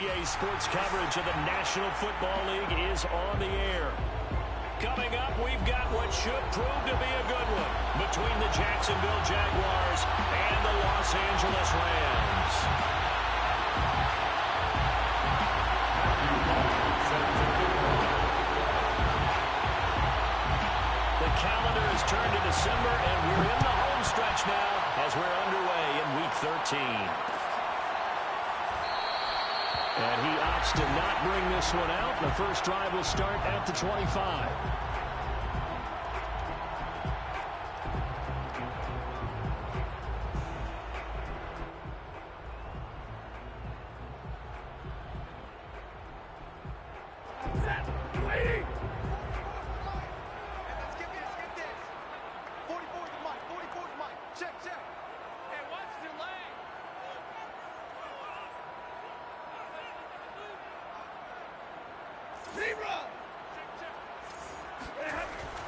NBA sports coverage of the National Football League is on the air. Coming up, we've got what should prove to be a good one between the Jacksonville Jaguars and the Los Angeles Rams. The calendar has turned to December, and we're in the home stretch now as we're underway in Week 13. And he opts to not bring this one out. The first drive will start at the 25.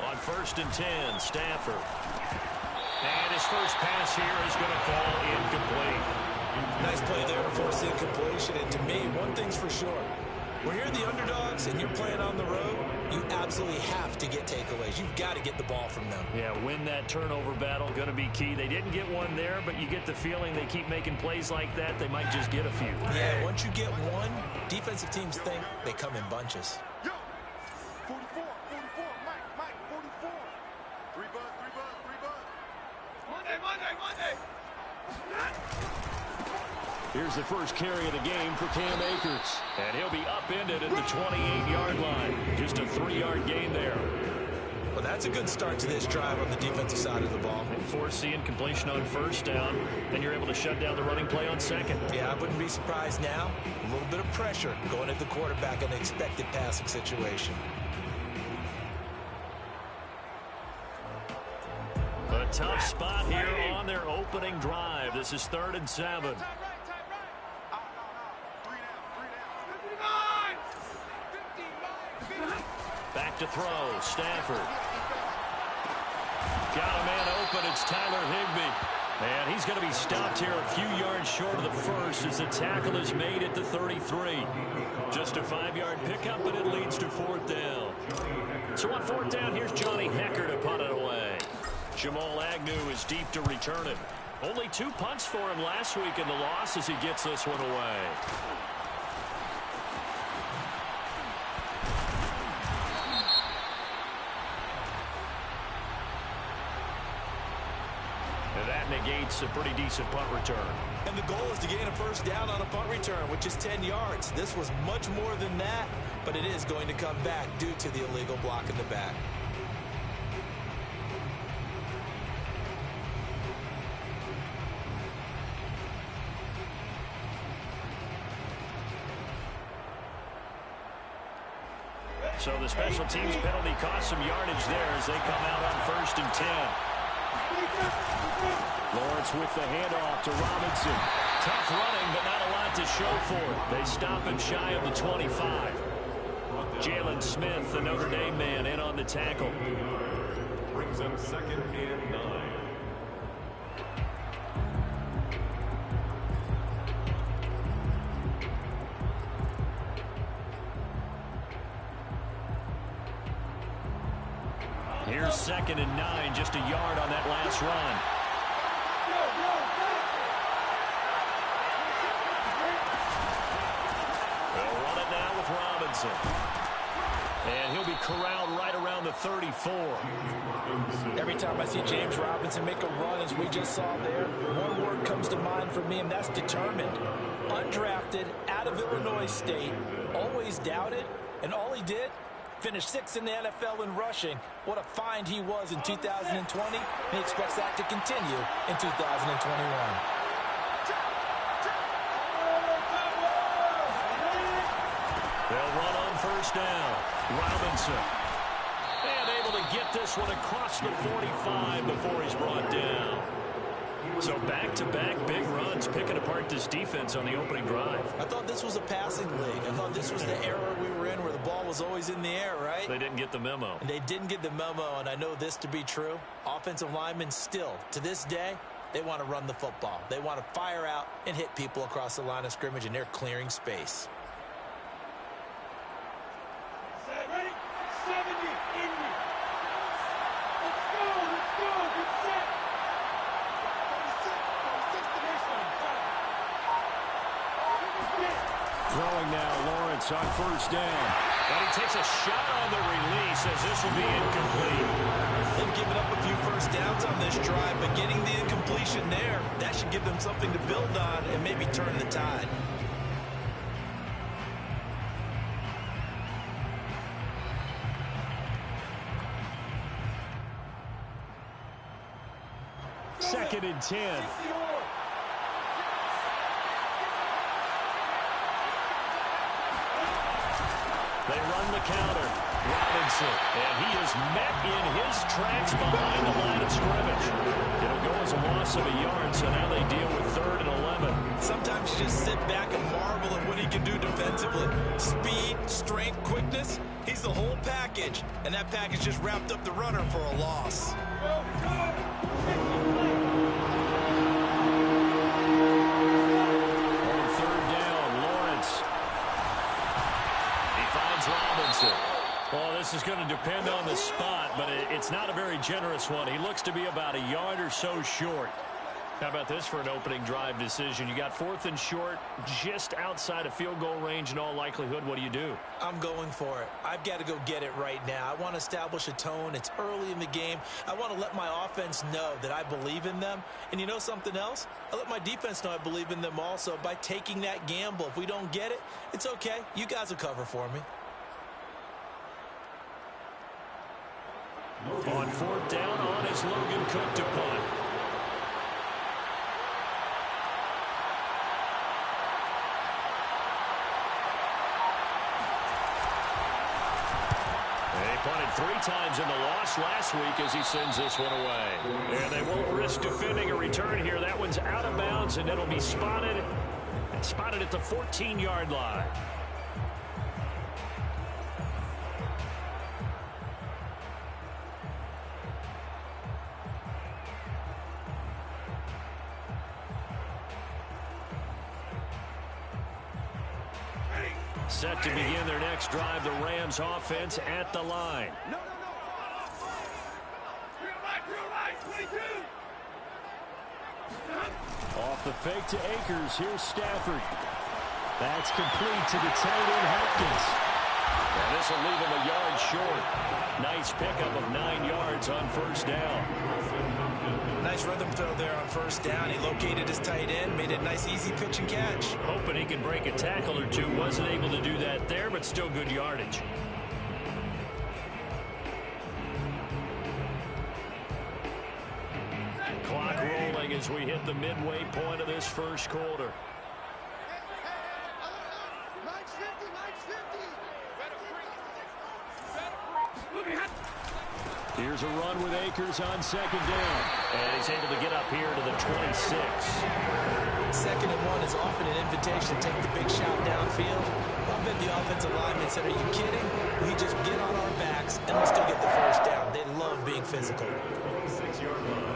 On 1st and 10, Stafford. And his first pass here is going to fall incomplete. Nice play there to force the incompletion. And to me, one thing's for sure. When you're the underdogs and you're playing on the road, you absolutely have to get takeaways. You've got to get the ball from them. Yeah, win that turnover battle, going to be key. They didn't get one there, but you get the feeling they keep making plays like that, they might just get a few. Yeah, once you get one, defensive teams think they come in bunches. Yo, 44, Mike, 44. 3 buzz. Monday. Here's the first carry of the game for Cam Akers. And he'll be upended at the 28-yard line. Just a 3-yard gain there. Well, that's a good start to this drive on the defensive side of the ball. And force the incompletion on 1st down. Then you're able to shut down the running play on 2nd. Yeah, I wouldn't be surprised now. A little bit of pressure going at the quarterback in an expected passing situation. A tough spot here on their opening drive. This is 3rd and 7. Back to throw, Stafford. Got a man open, it's Tyler Higbee. And he's going to be stopped here a few yards short of the first as the tackle is made at the 33. Just a 5-yard pickup, and it leads to 4th down. So on 4th down, here's Johnny Hekker to punt it away. Jamal Agnew is deep to return it. Only 2 punts for him last week in the loss as he gets this one away. That negates a pretty decent punt return. And the goal is to gain a 1st down on a punt return, which is 10 yards. This was much more than that, but it is going to come back due to the illegal block in the back. So the special teams penalty cost some yardage there as they come out on 1st and 10. Lawrence with the handoff to Robinson. Tough running, but not a lot to show for it. They stop him shy of the 25. Jalen Smith, the Notre Dame man, in on the tackle. Brings up 2nd and 9. Here's 2nd and 9, just a yard on that last run. They'll run it now with Robinson. And he'll be corralled right around the 34. Every time I see James Robinson make a run, as we just saw there, one word comes to mind for me, and that's determined. Undrafted, out of Illinois State, always doubted, and all he did, finished 6th in the NFL in rushing. What a find he was in 2020, and he expects that to continue in 2021. They'll run on 1st down. Robinson. And able to get this one across the 45 before he's brought down. So back-to-back big runs picking apart this defense on the opening drive. I thought this was a passing league. I thought this was the era we were in where the ball was always in the air, right? They didn't get the memo. And they didn't get the memo, and I know this to be true. Offensive linemen still, to this day, they want to run the football. They want to fire out and hit people across the line of scrimmage, and they're clearing space. Throwing now, Lawrence on first down. And he takes a shot on the release as this will be incomplete. They've given up a few first downs on this drive, but getting the incompletion there, that should give them something to build on and maybe turn the tide. Second and 10. They run the counter. Robinson, and he is met in his tracks behind the line of scrimmage. It'll go as a loss of a yard, so now they deal with 3rd and 11. Sometimes you just sit back and marvel at what he can do defensively. Speed, strength, quickness, he's the whole package. And that package just wrapped up the runner for a loss. On 3rd down, Lawrence. He finds Robinson. Well, this is going to depend on the spot, but it's not a very generous one. He looks to be about a yard or so short. How about this for an opening drive decision? You got 4th and short, just outside of field goal range in all likelihood. What do you do? I'm going for it. I've got to go get it right now. I want to establish a tone. It's early in the game. I want to let my offense know that I believe in them. And you know something else? I let my defense know I believe in them also by taking that gamble. If we don't get it, it's okay. You guys will cover for me. On 4th down, on is Logan Cook to punt. They punted 3 times in the loss last week as he sends this one away. And they won't risk defending a return here. That one's out of bounds, and it'll be spotted at the 14-yard line. Set to begin their next drive, the Rams offense at the line. Off the fake to Akers, here's Stafford. That's complete to the tight end, Hopkins. And this will leave him a yard short. Nice pickup of 9 yards on first down. Nice rhythm throw there on first down. He located his tight end, made a nice easy pitch and catch. Hoping he can break a tackle or two. Wasn't able to do that there, but still good yardage. Clock rolling as we hit the midway point of this first quarter. Here's a run with Akers on 2nd down. And he's able to get up here to the 26. 2nd and 1 is often an invitation to take the big shot downfield. I bet the offensive lineman said, are you kidding? We just get on our backs and let's go get the first down. They love being physical. 6-yard line.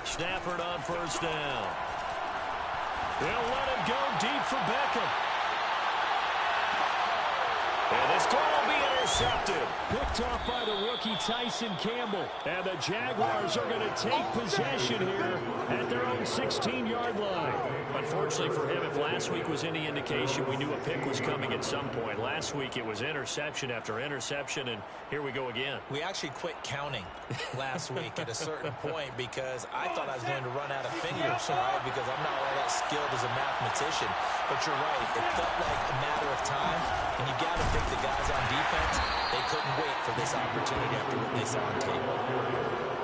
Stafford on first down. They'll let him go deep for Beckham. And this throw will be intercepted. Picked off by the rookie Tyson Campbell. And the Jaguars are going to take possession here at their own 16-yard line. Unfortunately for him, if last week was any indication, we knew a pick was coming at some point. Last week it was interception after interception, and here we go again. We actually quit counting last week at a certain point because I thought I was going to run out of fingers, right? Because I'm not all that skilled as a mathematician. But you're right. It felt like a matter of time, and you got to think the guys on defense, they couldn't wait for this opportunity after what they saw on tape.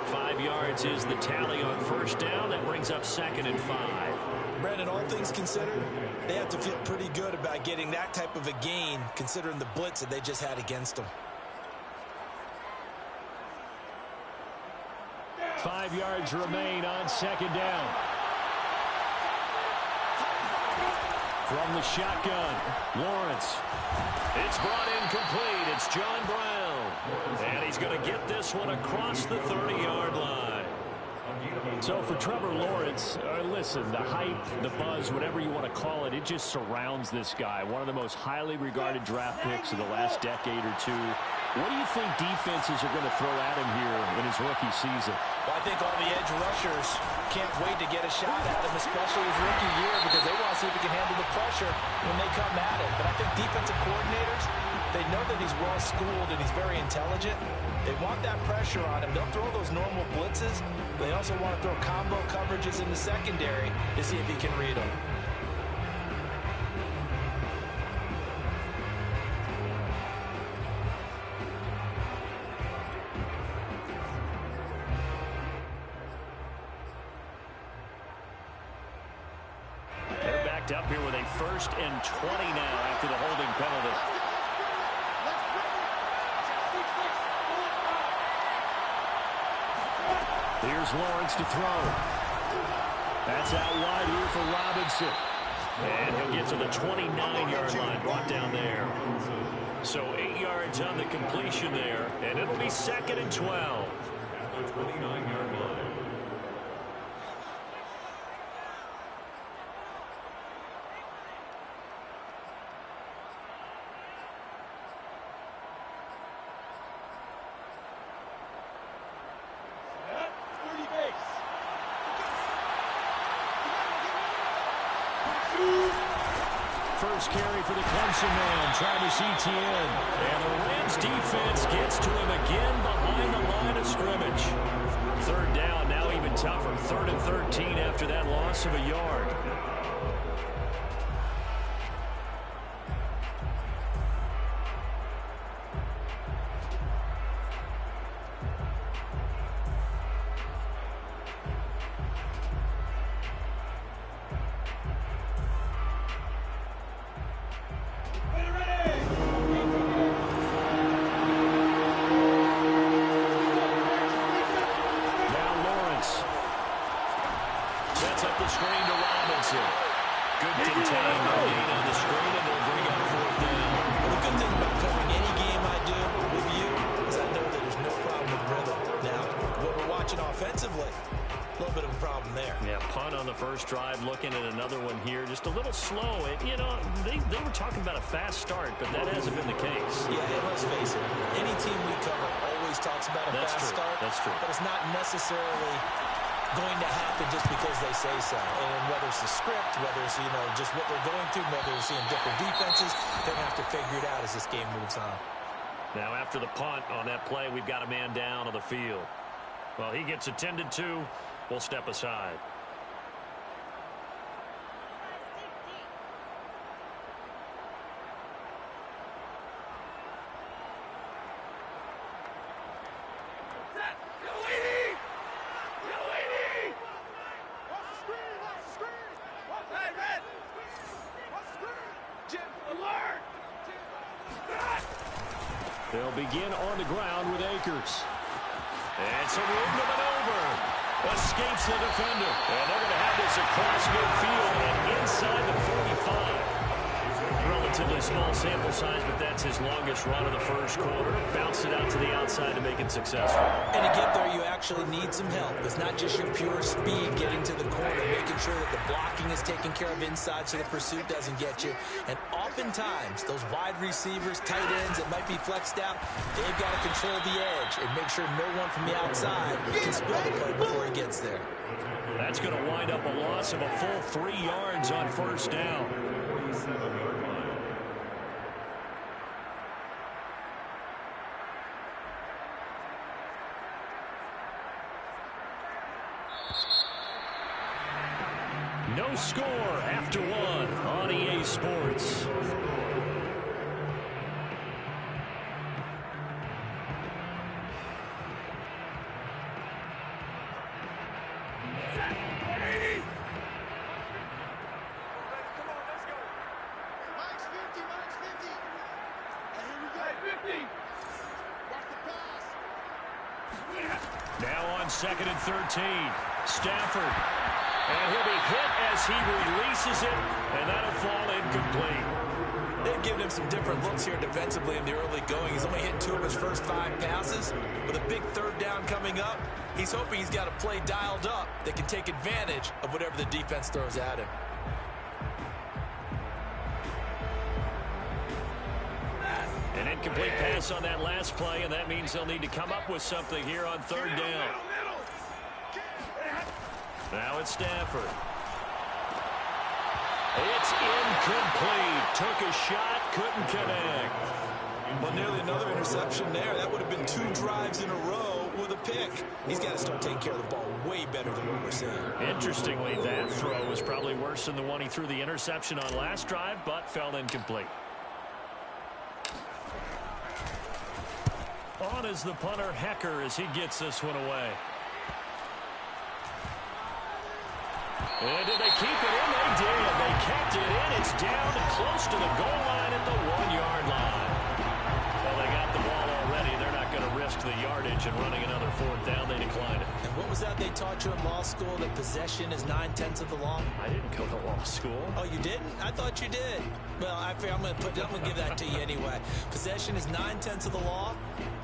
5 yards is the tally on first down. That brings up 2nd and 5. Brandon, all things considered, they have to feel pretty good about getting that type of a gain considering the blitz that they just had against them. 5 yards remain on 2nd down. From the shotgun, Lawrence. It's brought in complete. It's John Brown. And he's going to get this one across the 30-yard line. So for Trevor Lawrence, listen, the hype, the buzz, whatever you want to call it, it just surrounds this guy. One of the most highly regarded draft picks of the last decade or two. What do you think defenses are going to throw at him here in his rookie season? Well, I think all the edge rushers can't wait to get a shot at him, especially his rookie year, because they want to see if he can handle the pressure when they come at him. But I think defensive coordinators, they know that he's well-schooled and he's very intelligent. They want that pressure on him. They'll throw those normal blitzes. They also want to throw combo coverages in the secondary to see if he can read them. They're backed up here with a 1st and 20 now after the holding penalty. Here's Lawrence to throw. That's out wide here for Robinson. And he'll get to the 29-yard line, brought down there. So 8 yards on the completion there, and it'll be 2nd and 12. At the 29-yard line. First carry for the Clemson man, Travis Etienne. And the Rams defense gets to him again behind the line of scrimmage. 3rd down, now even tougher. 3rd and 13 after that loss of a yard. Drive, looking at another one here, just a little slow. You know, they were talking about a fast start, but that hasn't been the case. Yeah, and let's face it, any team we cover always talks about a fast start. That's true. But it's not necessarily going to happen just because they say so. And whether it's the script, whether it's, you know, just what they're going through, whether they're seeing different defenses, they're going to have to figure it out as this game moves on. Now, after the punt on that play, we've got a man down on the field. Well, he gets attended to. We'll step aside. They'll begin on the ground with Akers. And some room to maneuver. Escapes the defender. And they're going to have this across midfield and inside the 45. Relatively small sample size, but that's his longest run of the first quarter. Bounced it out to the outside to make it successful. And to get there, you actually need some help. It's not just your pure speed getting to the corner, making sure that the blocking is taken care of inside so the pursuit doesn't get you. And oftentimes, those wide receivers, tight ends that might be flexed out, they've got to control the edge and make sure no one from the outside can spill the play before he gets there. That's going to wind up a loss of a full 3 yards on first down. 47-yard line. No score after one on EA Sports. Now on 2nd and 13, Stafford. And he'll be hit as as he releases it, and that'll fall incomplete. They've given him some different looks here defensively in the early going. He's only hit 2 of his first 5 passes. With a big third down coming up, he's hoping he's got a play dialed up that can take advantage of whatever the defense throws at him. An incomplete pass on that last play, and that means they'll need to come up with something here on third down. Now it's Stafford. It's incomplete. Took a shot, couldn't connect. Well, nearly another interception there. That would have been 2 drives in a row with a pick. He's got to start taking care of the ball way better than what we're seeing. Interestingly, that throw was probably worse than the one he threw the interception on last drive, but fell incomplete. On is the punter, Hecker, as he gets this one away. And did they keep it in? They did. They kept it in. It's down close to the goal line at the 1-yard line. Well, they got the ball already. They're not going to risk the yardage and running another 4th down. They declined it. And what was that they taught you in law school, that possession is 9/10 of the law? I didn't go to law school. Oh, you didn't? I thought you did. Well, I'm going to give that to you anyway. Possession is 9/10 of the law,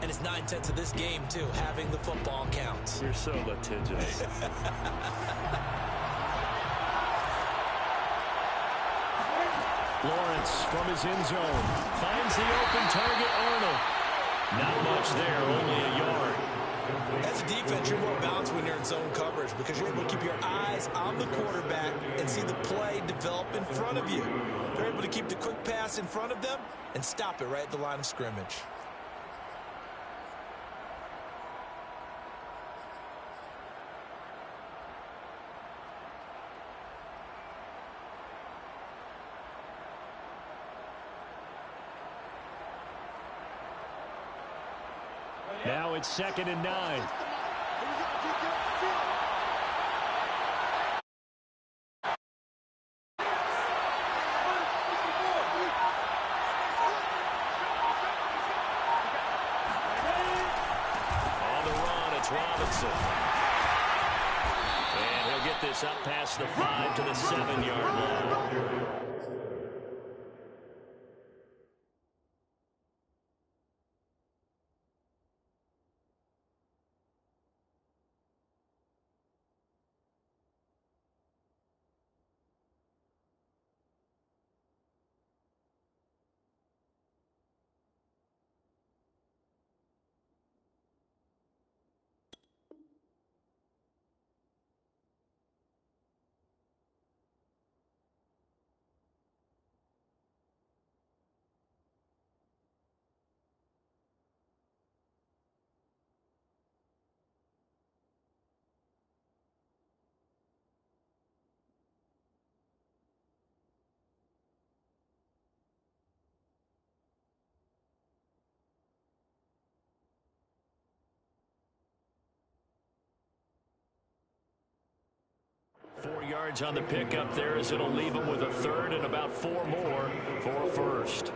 and it's 9/10 of this game, too. Having the football counts. You're so litigious. Lawrence from his end zone finds the open target, Arnold. Not much there, only a yard. As a defense, you're more balanced when you're in zone coverage because you're able to keep your eyes on the quarterback and see the play develop in front of you. They're able to keep the quick pass in front of them and stop it right at the line of scrimmage. Now it's 2nd and 9. On the run, it's Robinson. And he'll get this up past the 5 to the 7-yard line. Four yards on the pickup there as it'll leave them with a 3rd and about 4 more for a 1st.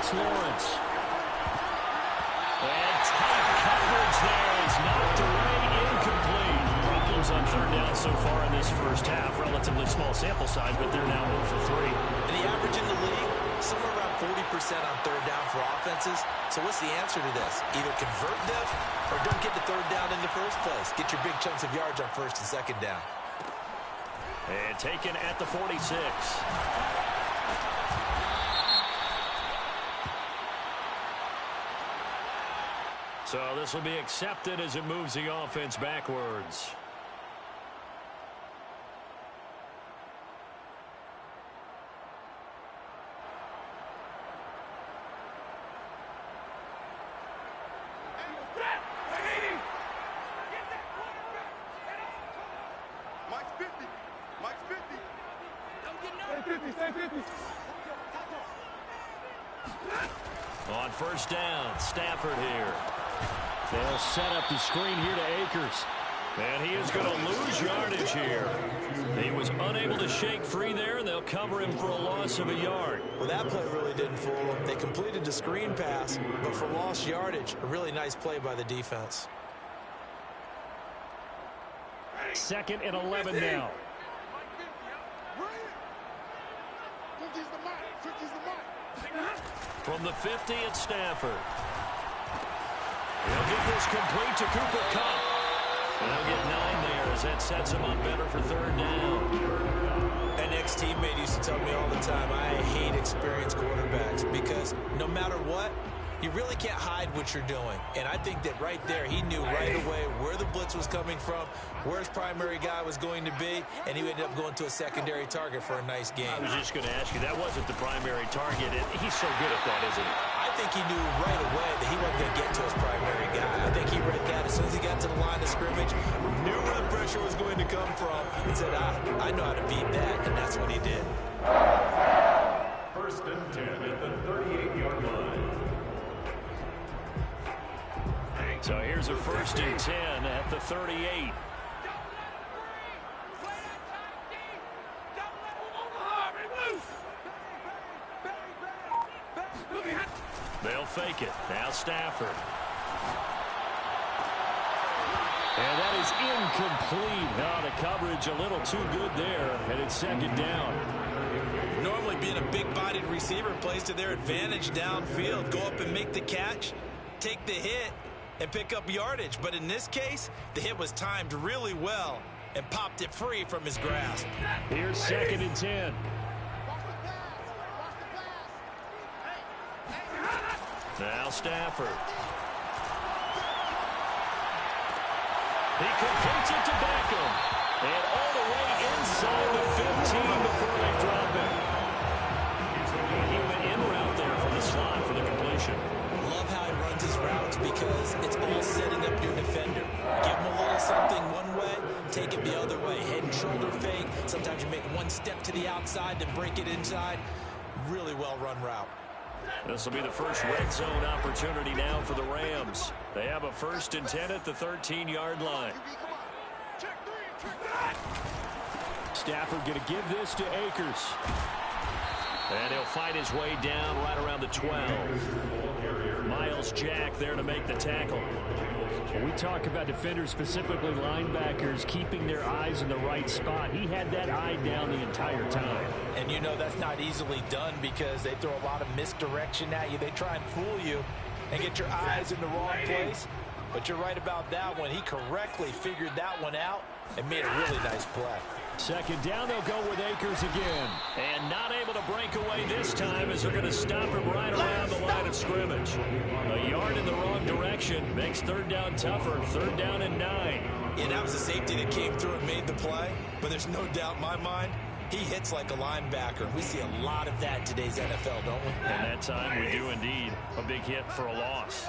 Lawrence. And tight coverage there is knocked away, incomplete. Problems on 3rd down so far in this first half. Relatively small sample size, but they're now 0 for 3. And the average in the league, somewhere around 40% on 3rd down for offenses. So what's the answer to this? Either convert them or don't get the 3rd down in the first place. Get your big chunks of yards on 1st and 2nd down. And taken at the 46. So this will be accepted as it moves the offense backwards. Mike's 50. Mike's 50. Stay 50, stay 50. On first down, Stafford here. They'll set up the screen here to Akers. And he is going to lose yardage here. He was unable to shake free there, and they'll cover him for a loss of a yard. Well, that play really didn't fool them. They completed the screen pass, but for lost yardage, a really nice play by the defense. 2nd and 11 now. From the 50, it's Stafford. He'll get this complete to Cooper Kupp. And he'll get 9 there as that sets him up better for 3rd down. An ex-teammate used to tell me all the time, I hate experienced quarterbacks because no matter what, you really can't hide what you're doing. And I think that right there, he knew right away where the blitz was coming from, where his primary guy was going to be, and he ended up going to a secondary target for a nice game. I was just going to ask you, that wasn't the primary target. He's so good at that, isn't he? I think he knew right away that he wasn't going to get to his primary guy. I think he read that as soon as he got to the line of scrimmage, knew where the pressure was going to come from, and said, I know how to beat that, and that's what he did. 1st and 10 at the 38-yard line. So here's a 1st and 10 at the 38. They'll fake it. Now Stafford. And that is incomplete. Now the coverage a little too good there, and it's 2nd down. Normally being a big-bodied receiver plays to their advantage downfield. Go up and make the catch, take the hit, and pick up yardage. But in this case, the hit was timed really well and popped it free from his grasp. Here's 2nd and 10. Now Stafford. He completes it to Beckham. And all the way inside the 15 before they drop it. He went in route there from the slot for the completion. Love how he runs his routes because it's all setting up your defender. Give him a little something one way, take it the other way. Head and shoulder fake. Sometimes you make one step to the outside, then break it inside. Really well run route. This will be the first red zone opportunity now for the Rams. They have a 1st and 10 at the 13-yard line. Stafford going to give this to Akers. And he'll fight his way down right around the 12. Miles Jack there to make the tackle. When we talk about defenders, specifically linebackers, keeping their eyes in the right spot, he had that eye down the entire time. And you know that's not easily done because they throw a lot of misdirection at you. They try and fool you and get your eyes in the wrong place. But you're right about that one. He correctly figured that one out and made a really nice play. 2nd down, they'll go with Akers again. And not able to break away this time as they're going to stop him right around the line of scrimmage. A yard in the wrong direction makes 3rd down tougher. 3rd down and 9. And that was a safety that came through and made the play. But there's no doubt in my mind, he hits like a linebacker. We see a lot of that in today's NFL, don't we? And that time we do indeed. A big hit for a loss.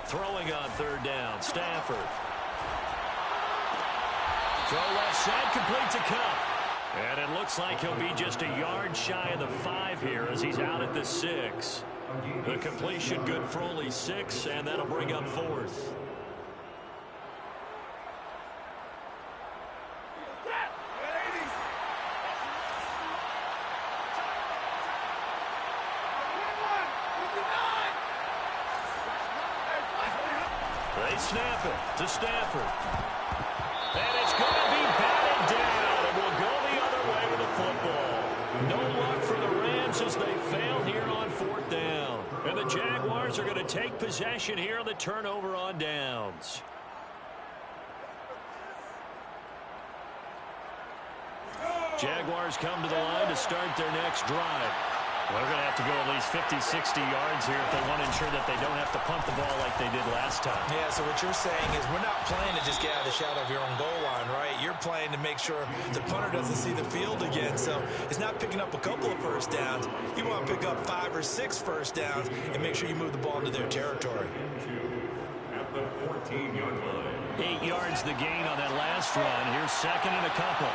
Throwing on 3rd down, Stafford. Throw left side, complete to Kupp. And it looks like he'll be just a yard shy of the 5 here as he's out at the 6. The completion good for only 6, and that'll bring up 4th. They snap it to Stafford. And it's going to be batted down, and will go the other way with the football. No luck for the Rams as they fail here on 4th down. And the Jaguars are going to take possession here on the turnover on downs. Jaguars come to the line to start their next drive. Well, they're going to have to go at least 50, 60 yards here if they want to ensure that they don't have to punt the ball like they did last time. Yeah, so what you're saying is we're not playing to just get out of the shadow of your own goal line, right? You're playing to make sure the punter doesn't see the field again. So it's not picking up a couple of first downs. You want to pick up 5 or 6 first downs and make sure you move the ball into their territory. At the 14-yard line. 8 yards the gain on that last run. Here's 2nd and a couple.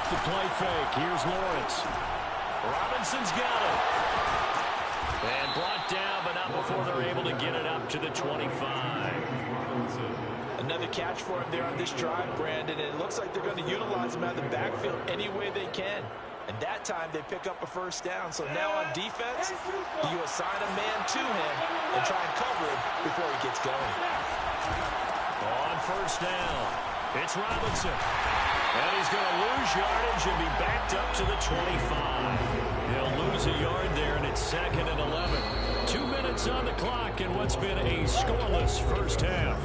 the play fake. Here's Lawrence. Robinson's got it. And brought down, but not before they're able to get it up to the 25. Another catch for him there on this drive, Brandon. And it looks like they're going to utilize him out of the backfield any way they can. And that time they pick up a first down. So now on defense, you assign a man to him and try and cover him before he gets going. On first down, it's Robinson. And he's going to lose yardage and be backed up to the 25. He'll lose a yard there, and it's 2nd and 11. 2 minutes on the clock in what's been a scoreless first half.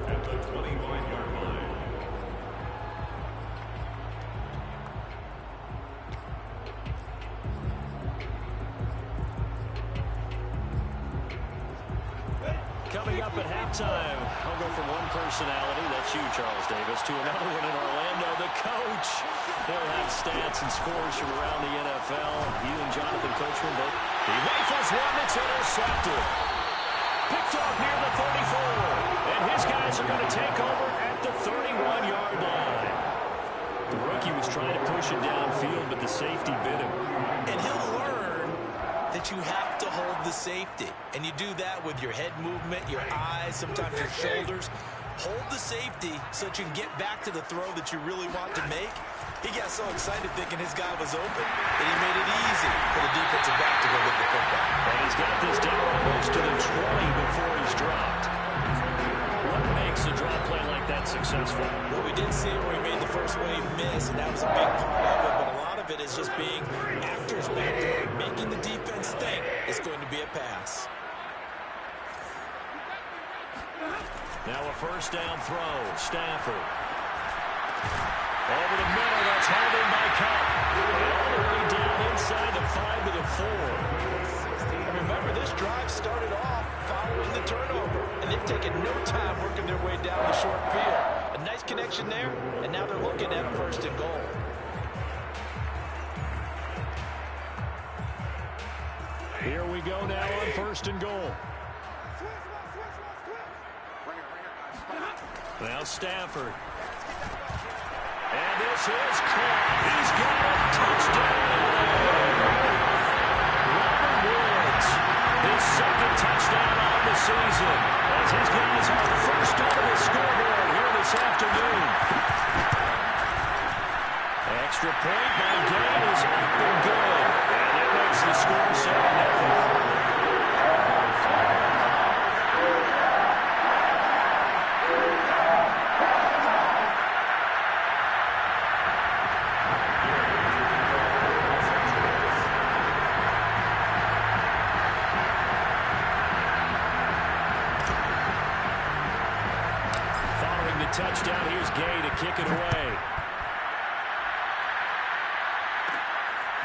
At the 21-yard line. Coming up at halftime, I'll go from one personality, that's you, Charles Davis, to another one in Orlando, the coach. He'll have stats and scores from around the NFL. You and Jonathan Coachman, both. He rifles one that's intercepted. Picked off near the 34. And his guys are going to take over at the 31-yard line. The rookie was trying to push it downfield, but the safety bit him. And he'll learn that you have to hold the safety. And you do that with your head movement, your eyes, sometimes your shoulders. Hold the safety so that you can get back to the throw that you really want to make. He got so excited thinking his guy was open that he made it easy for the defensive back to go get the football. And he's got this down almost to the 20 before he's dropped. What makes a drop play like that successful? Well, we did see where he made the first wave miss, and that was a big part of it, but a lot of it is just being actors back there, making the defense think it's going to be a pass. Now a first down throw. Stafford. Over the middle. That's held in by Cup. All the way down inside the 5 to the 4. And remember, this drive started off following the turnover, and they've taken no time working their way down the short field. A nice connection there, and now they're looking at a first and goal. Here we go now on first and goal. Now Stafford. And this is caught. He's got a touchdown. Robert Woods, his second touchdown on the season, as his guys are first on the scoreboard here this afternoon. Extra point by Gay is up and good. And it makes the score 7-0. Touchdown. Here's Gay to kick it away.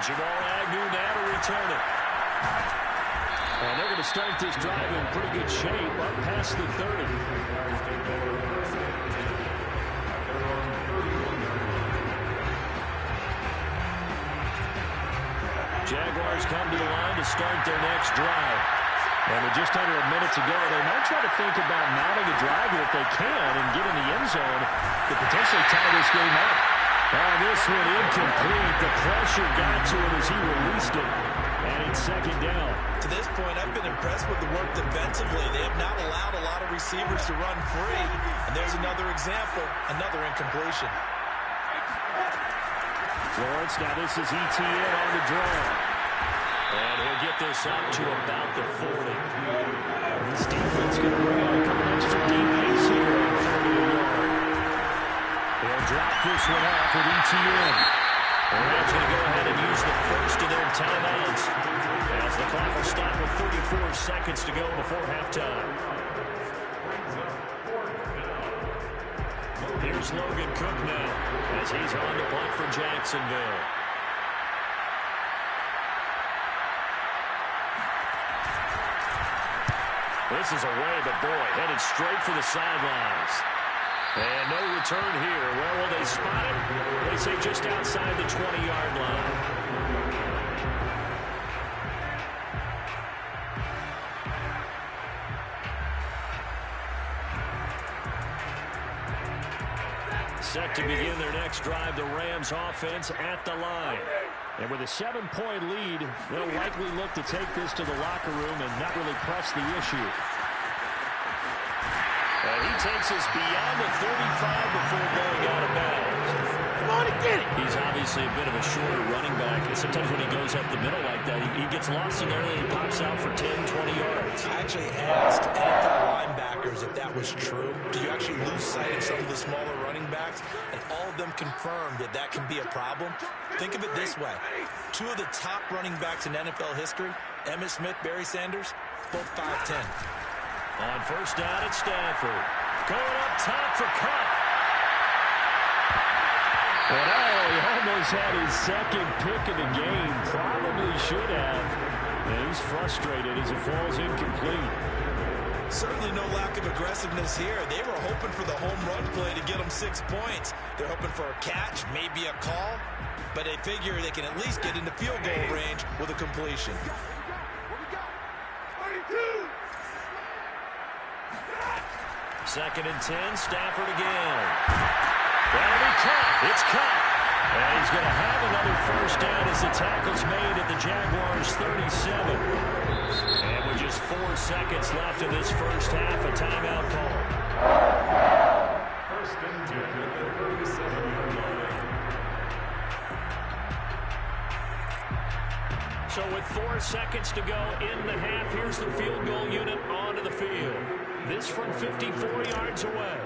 Jamal Agnew now to return it. And they're going to start this drive in pretty good shape up past the 30. Jaguars come to the line to start their next drive. And with just under a minute to go, they might try to think about mounting a drive here if they can and get in the end zone to potentially tie this game up. And this one incomplete. The pressure got to him as he released it. And it's second down. To this point, I've been impressed with the work defensively. They have not allowed a lot of receivers to run free. And there's another example, another incompletion. Lawrence, now this is ETN on the draw. And he'll get this up to about the 40. This defense going to bring out a couple extra DBs here in 40-yard. They'll drop this one off with ETN. And that's going to go ahead and use the first of their timeouts as the clock will stop with 34 seconds to go before halftime. Here's Logan Cook now as he's on to punt for Jacksonville. This is away, but boy, headed straight for the sidelines. And no return here. Where will they spot it? They say just outside the 20-yard line. Set to begin their next drive, the Rams offense at the line. And with a 7-point lead, they'll likely look to take this to the locker room and not really press the issue. And he takes us beyond the 35 before going out of bounds. Come on and get it. He's obviously a bit of a shorter running back. And sometimes when he goes up the middle like that, he gets lost in there and he pops out for 10, 20 yards. I actually asked NFL linebackers if that was true. Do you actually lose sight of some of the smaller running backs? And all of them confirmed that that can be a problem. Think of it this way. Two of the top running backs in NFL history, Emmitt Smith, Barry Sanders, both 5'10". On first down at Stanford. Going up top for Kupp. And he almost had his second pick of the game. Probably should have. And he's frustrated as it falls incomplete. Certainly no lack of aggressiveness here. They were hoping for the home run play to get them 6 points. They're hoping for a catch, maybe a call. But they figure they can at least get into field goal range with a completion. Second and 10, Stafford again. That'll be caught. It's caught. And he's going to have another first down as the tackle's made at the Jaguars' 37. And with just 4 seconds left in this first half, a timeout call. First and 10 at the 37-yard line. So with 4 seconds to go in the half, here's the field goal unit onto the field. This from 54 yards away.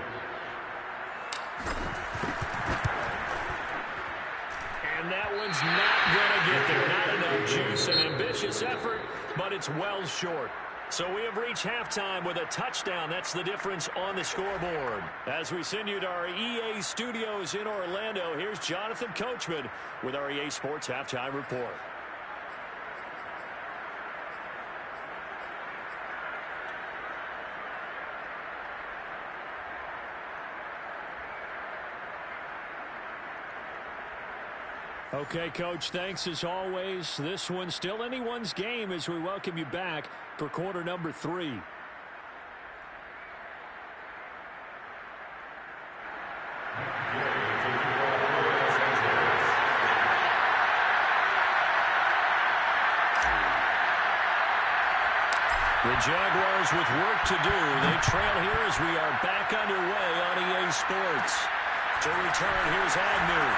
And that one's not going to get there. Not enough juice. An ambitious effort, but it's well short. So we have reached halftime with a touchdown. That's the difference on the scoreboard. As we send you to our EA studios in Orlando, here's Jonathan Coachman with our EA Sports Halftime Report. Okay, Coach, thanks as always. This one's still anyone's game as we welcome you back for quarter number 3. The Jaguars with work to do. They trail here as we are back underway on EA Sports. To return, here's Agnew.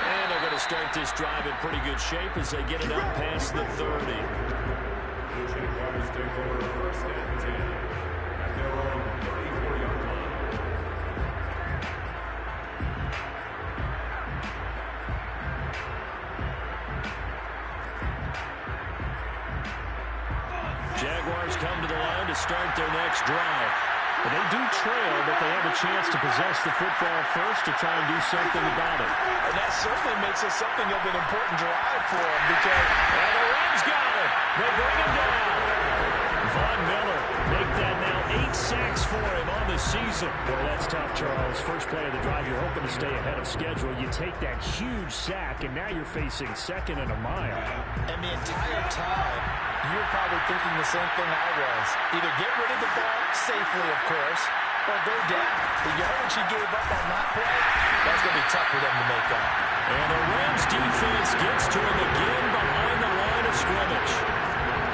And they're going to start this drive in pretty good shape as they get it up past the 30. The Jaguars take over first and 10 at their own 34-yard line. Jaguars come to the line to start their next drive. They do trail, but they have a chance to possess the football first to try and do something about it. And that certainly makes it something of an important drive for them because... And the Rams got it. They bring him down. Von Miller make that now 8 sacks for him on the season. Boy, that's tough, Charles. First play of the drive, you're hoping to stay ahead of schedule. You take that huge sack, and now you're facing second and a mile. And the entire time, you're probably thinking the same thing I was. Either get rid of the ball safely, of course, or go down. The yardage he gave up on that play, that's going to be tough for them to make up. And the Rams defense gets to him again behind the line of scrimmage.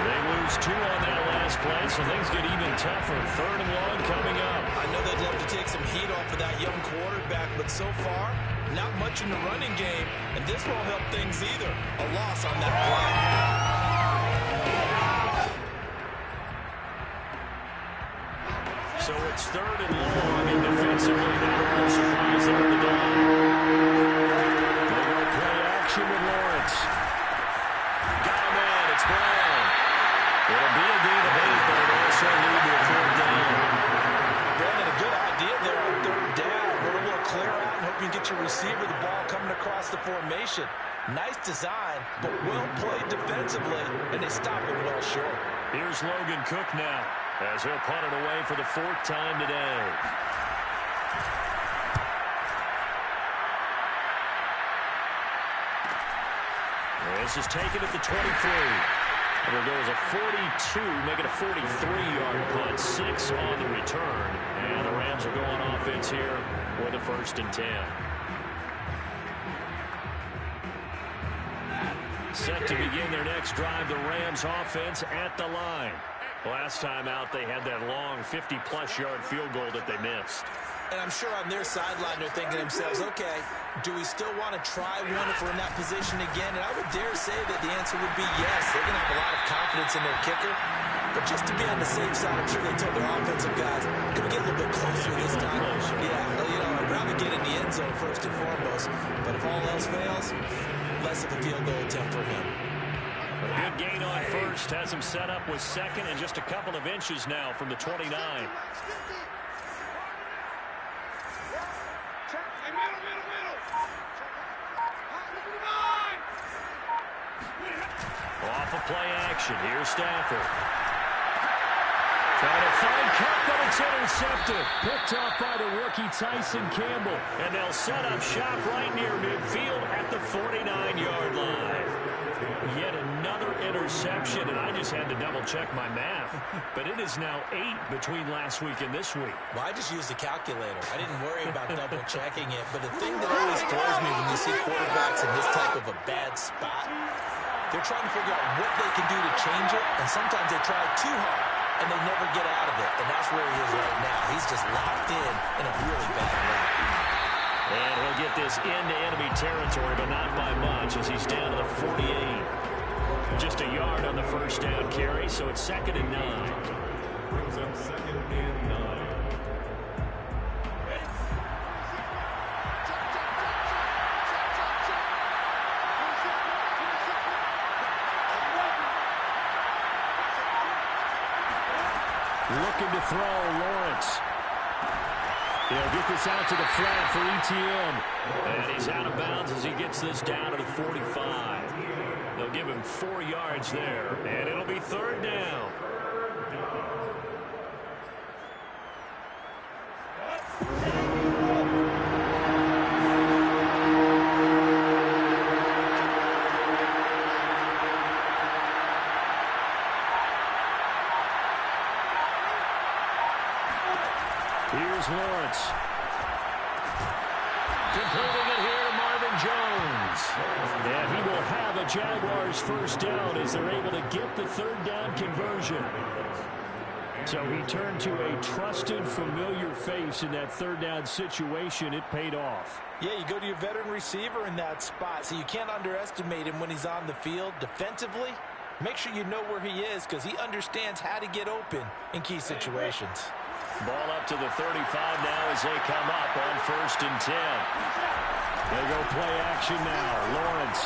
They lose 2 on that last play, so things get even tougher. Third and long coming up. I know they'd love to take some heat off of that young quarterback, but so far, not much in the running game, and this won't help things either. A loss on that play. So it's third and long, and defensively, not a real surprise there in the dog. They go play action with Lawrence. Got him in. It's Brown. It'll be a gain of 8, but it'll also lead to a 4th down. Brandon, a good idea there on 3rd down. We're able to clear out and hope you can get your receiver the ball coming across the formation. Nice design, but well played defensively, and they stop it well short. Here's Logan Cook now, as he'll punt it away for the 4th time today. This is taken at the 23. It'll go as a 42, make it a 43-yard punt, 6 on the return. And the Rams will go on offense here with a 1st and 10. Set to begin their next drive, the Rams offense at the line. Last time out, they had that long 50-plus yard field goal that they missed. And I'm sure on their sideline they're thinking to themselves, okay, do we still want to try one if we're in that position again? And I would dare say that the answer would be yes. They're going to have a lot of confidence in their kicker. But just to be on the safe side, I'm sure they told their offensive guys, can we get a little bit closer this time? Yeah, you know, I'd rather get in the end zone first and foremost. But if all else fails, less of a field goal attempt for him. A good gain on first, has him set up with second and just a couple of inches now from the 29. Off of play action, here's Stafford. Trying to find Kupp, but it's intercepted. Picked off by the rookie Tyson Campbell. And they'll set up shop right near midfield at the 49-yard line. Yet another interception, and I just had to double-check my math. But it is now 8 between last week and this week. Well, I just used a calculator. I didn't worry about double-checking it. But the thing that always throws me when you see quarterbacks in this type of a bad spot, they're trying to figure out what they can do to change it, and sometimes they try too hard, and they never get out of it. And that's where he is right now. He's just locked in a really bad way. And he'll get this into enemy territory, but not by much as he's down to the 48. Just a yard on the first down carry, so it's 2nd and 9. Brings up 2nd and 9. Looking to throw, Lawrence. He'll get this out to the flat for Etienne. And he's out of bounds as he gets this down to the 45. They'll give him 4 yards there, and it'll be 3rd down. Here's Lawrence. Completing it here to Marvin Jones. And he will have a Jaguars 1st down as they're able to get the 3rd down conversion. So he turned to a trusted, familiar face in that 3rd down situation. It paid off. Yeah, you go to your veteran receiver in that spot, so you can't underestimate him when he's on the field defensively. Make sure you know where he is because he understands how to get open in key situations. Ball up to the 35 now as they come up on 1st and 10. They go play action now. Lawrence.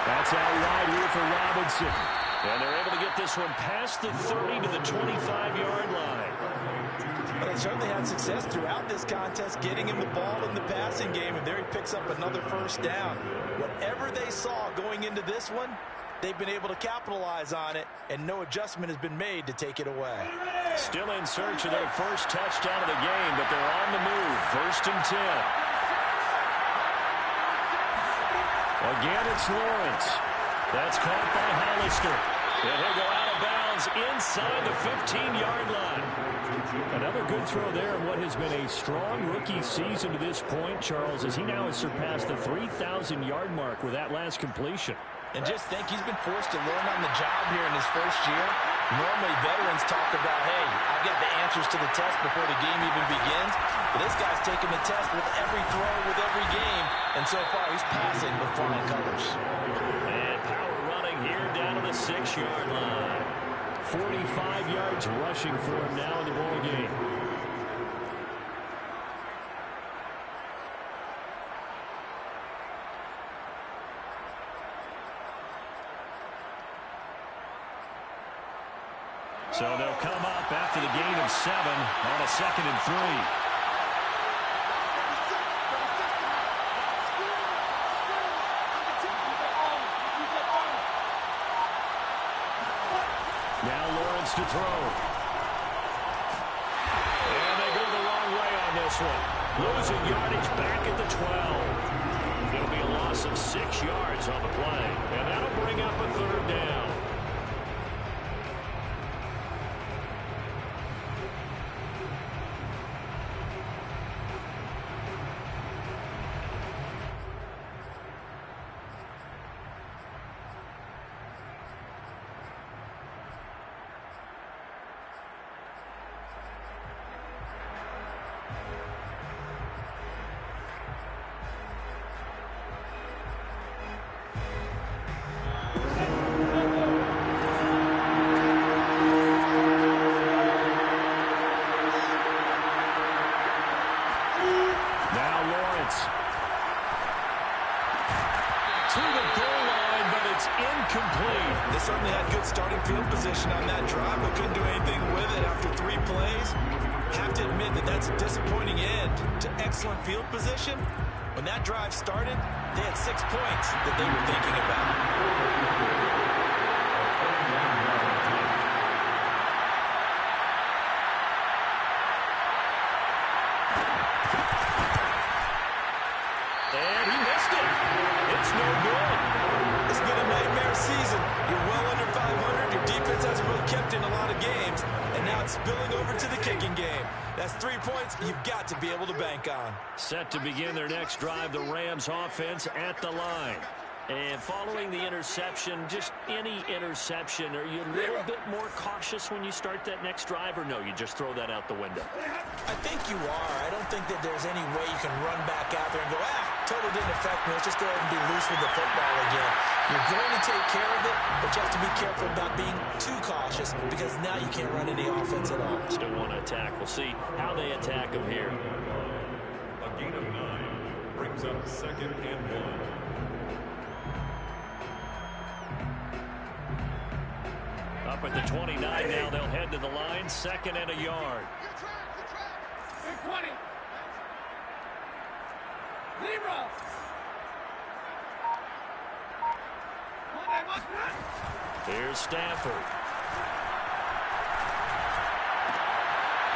That's out wide here for Robinson. And they're able to get this one past the 30 to the 25-yard line. Well, they certainly had success throughout this contest getting him the ball in the passing game, and there he picks up another 1st down. Whatever they saw going into this one, they've been able to capitalize on it, and no adjustment has been made to take it away. Still in search of their first touchdown of the game, but they're on the move. 1st and 10. Again, it's Lawrence. That's caught by Hollister. And he'll go out of bounds inside the 15-yard line. Another good throw there in what has been a strong rookie season to this point, Charles, as he now has surpassed the 3,000-yard mark with that last completion. And just think, he's been forced to learn on the job here in his first year. Normally, veterans talk about, hey, I've got the answers to the test before the game even begins. But this guy's taking the test with every throw, with every game. And so far, he's passing with flying colors. And power running here down to the 6-yard line. 45 yards rushing for him now in the ball game. So they'll come up after the gain of 7 on a 2nd and 3. Now Lawrence to throw. And they go the wrong way on this one. Losing yardage back at the 12. It'll be a loss of 6 yards on the play, and that'll bring up a third down. To the goal line, but it's incomplete. They certainly had good starting field position on that drive, but couldn't do anything with it after 3 plays. Have to admit that that's a disappointing end to excellent field position. When that drive started, they had 6 points that they were thinking about. And he missed it. It's no good. It's been a nightmare season. You're well under 500. Your defense hasn't really kept in a lot of games. And now it's spilling over to the kicking game. That's 3 points you've got to be able to bank on. Set to begin their next drive, the Rams offense at the line. And following the interception, just any interception, are you a little bit more cautious when you start that next drive, or no, you just throw that out the window? I think you are. I don't think that there's any way you can run back out there and go, totally didn't affect me. Let's just go ahead and be loose with the football again. You're going to take care of it, but you have to be careful about being too cautious because now you can't run any offense at all. Still want to attack. We'll see how they attack them here. A gain of 9 brings up 2nd and 1. Up at the 29 now, they'll head to the line, 2nd and a yard. Big 20. Libra. Here's Stafford.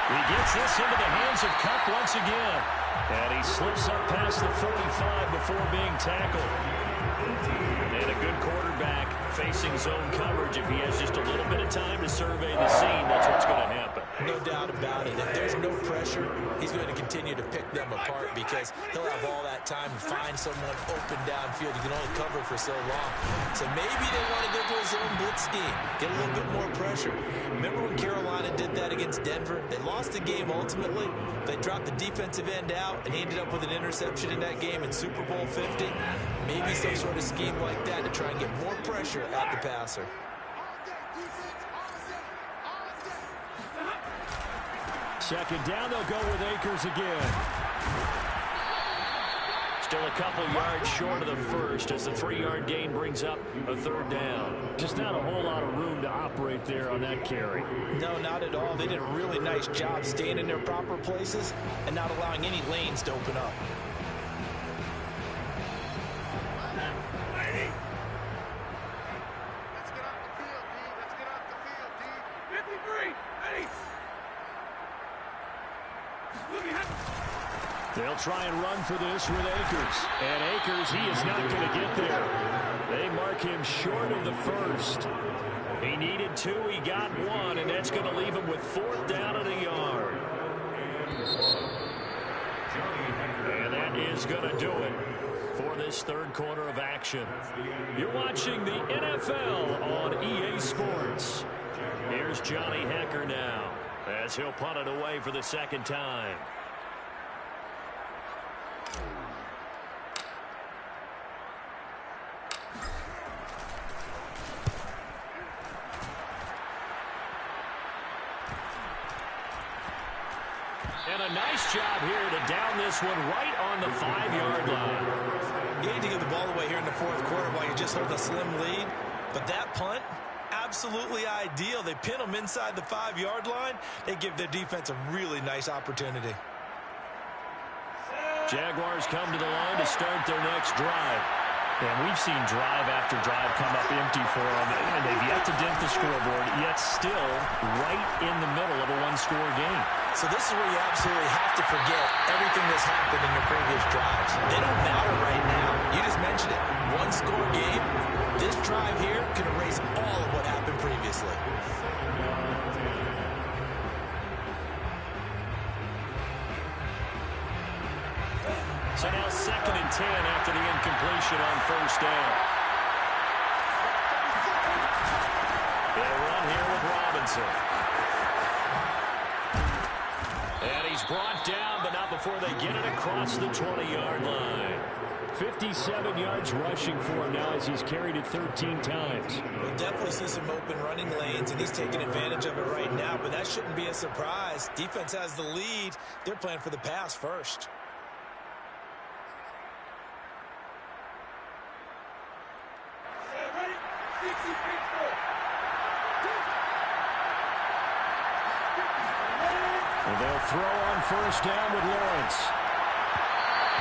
He gets this into the hands of Kupp once again. And he slips up past the 45 before being tackled. And a good quarterback facing zone coverage. If he has just a little bit of time to survey the scene, that's what's going to happen. No doubt about it. If there's no pressure, he's going to continue to pick them apart because he'll have all that time to find someone open downfield. You can only cover for so long. So maybe they want to go to a zone blitz scheme, get a little bit more pressure. Remember when Carolina did that against Denver? They lost the game ultimately. They dropped the defensive end out, and he ended up with an interception in that game in Super Bowl 50. Maybe some sort of scheme like that to try and get more pressure at the passer. Second down, they'll go with Akers again. Still a couple yards short of the first as the 3-yard gain brings up a third down. Just not a whole lot of room to operate there on that carry. No, not at all. They did a really nice job staying in their proper places and not allowing any lanes to open up. Let's get off the field, D. Let's get off the field, D. 53. Ready. They'll try and run for this with Akers. And Akers, he is not going to get there. They mark him short of the first. He needed 2, he got 1, and that's going to leave him with 4th down and a yard. And that is going to do it for this third quarter of action. You're watching the NFL on EA Sports. Here's Johnny Hekker now as he'll punt it away for the second time. And a nice job here to down this one right on the 5-yard line. You need to give the ball away here in the fourth quarter while you just hold a slim lead. But that punt, absolutely ideal. They pin them inside the 5-yard line. They give their defense a really nice opportunity. Jaguars come to the line to start their next drive. And we've seen drive after drive come up empty for them, and they've yet to dent the scoreboard, yet still right in the middle of a one-score game. So this is where you absolutely have to forget everything that's happened in your previous drives. They don't matter right now. You just mentioned it. One-score game. This drive here can erase all of what happened previously. So now 2nd and 10 after the incompletion on first down. They'll run here with Robinson. And he's brought down, but not before they get it across the 20-yard line. 57 yards rushing for him now as he's carried it 13 times. We'll definitely see some open running lanes, and he's taking advantage of it right now, but that shouldn't be a surprise. Defense has the lead. They're playing for the pass first. They'll throw on first down with Lawrence.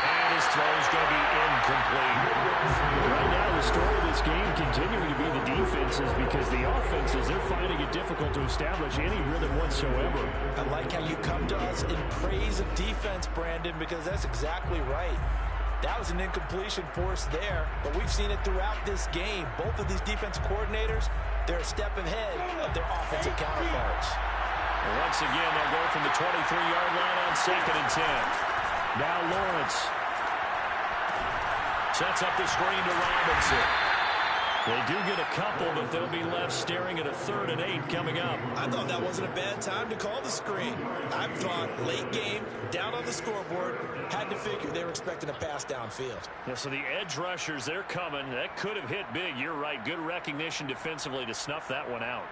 And his throw is going to be incomplete. Right now, the story of this game continuing to be the defenses because the offenses, they're finding it difficult to establish any rhythm whatsoever. I like how you come to us in praise of defense, Brandon, because that's exactly right. That was an incompletion forced there, but we've seen it throughout this game. Both of these defensive coordinators, they're a step ahead of their offensive counterparts. Once again, they'll go from the 23-yard line on 2nd and 10. Now Lawrence sets up the screen to Robinson. They do get a couple, but they'll be left staring at a 3rd and 8 coming up. I thought that wasn't a bad time to call the screen. I thought late game, down on the scoreboard, had to figure they were expecting a pass downfield. Yeah, so the edge rushers, they're coming. That could have hit big. You're right. Good recognition defensively to snuff that one out.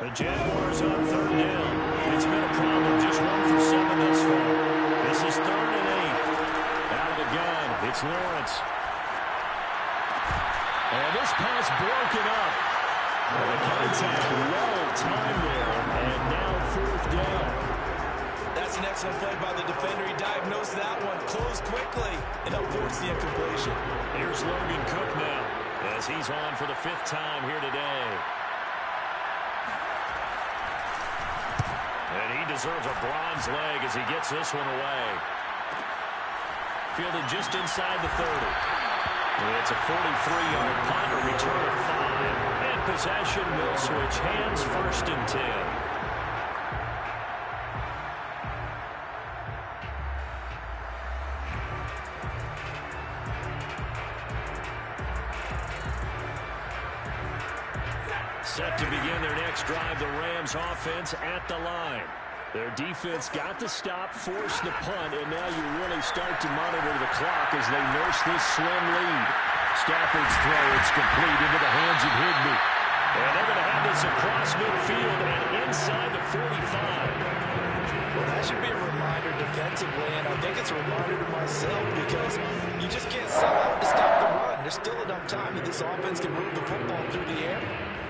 The Jaguars on 3rd down. It's been a problem. Just 1 for 7 thus far. This is 3rd and 8. Out of the gun, it's Lawrence. And this pass broken up. And the contact well timed there. And now 4th down. That's an excellent play by the defender. He diagnosed that one, closed quickly, and avoids the incompletion. Here's Logan Cook now as he's on for the 5th time here today. And he deserves a bronze leg as he gets this one away. Fielded just inside the 30. It's a 43-yard punt, a return of 5. And possession will switch hands, 1st and 10. Set to begin their next drive, the Rams offense at the line. Their defense got the stop, forced the punt, and now you really start to monitor the clock as they nurse this slim lead. Stafford's throw, it's complete into the hands of Higbee. And they're going to have this across midfield and inside the 45. Well, that should be a reminder defensively, and I think it's a reminder to myself because you just can't sell out to stop the run. There's still enough time that this offense can move the football through the air,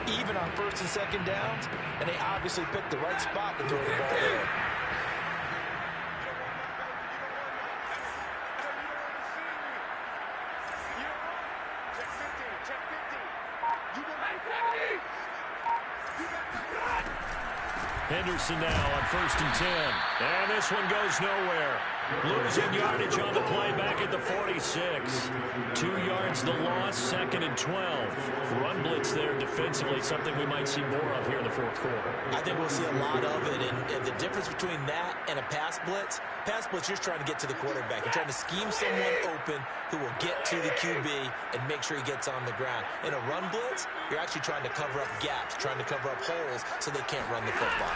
even on 1st and 2nd downs, and they obviously picked the right spot to throw the ball there. Henderson now on 1st and 10. And this one goes nowhere. Losing yardage on the play back at the 46. 2 yards the loss, 2nd and 12. Run blitz there defensively, something we might see more of here in the 4th quarter. I think we'll see a lot of it, and the difference between that and a pass blitz, you're just trying to get to the quarterback. You're trying to scheme someone open who will get to the QB and make sure he gets on the ground. In a run blitz, you're actually trying to cover up gaps, trying to cover up holes so they can't run the football.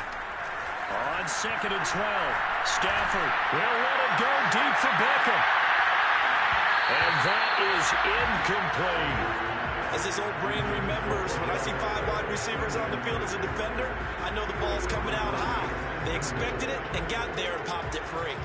On 2nd and 12, Stafford will let it go deep for Beckham. And that is incomplete. As this old brain remembers, when I see 5 wide receivers on the field as a defender, I know the ball's coming out high. They expected it and got there and popped it free.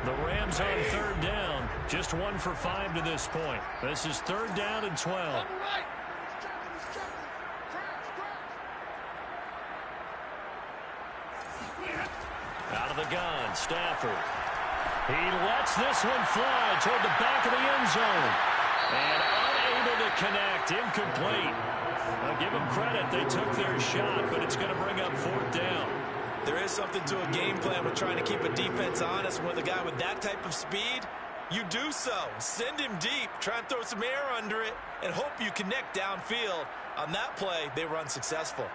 The Rams on 3rd down. Just 1 for 5 to this point. This is 3rd down and 12. Out of the gun, Stafford. He lets this one fly toward the back of the end zone. And unable to connect. Incomplete. I'll give them credit. They took their shot, but it's going to bring up fourth down. There is something to a game plan with trying to keep a defense honest. With a guy with that type of speed, you do so. Send him deep. Try and throw some air under it and hope you connect downfield. On that play, they were unsuccessful.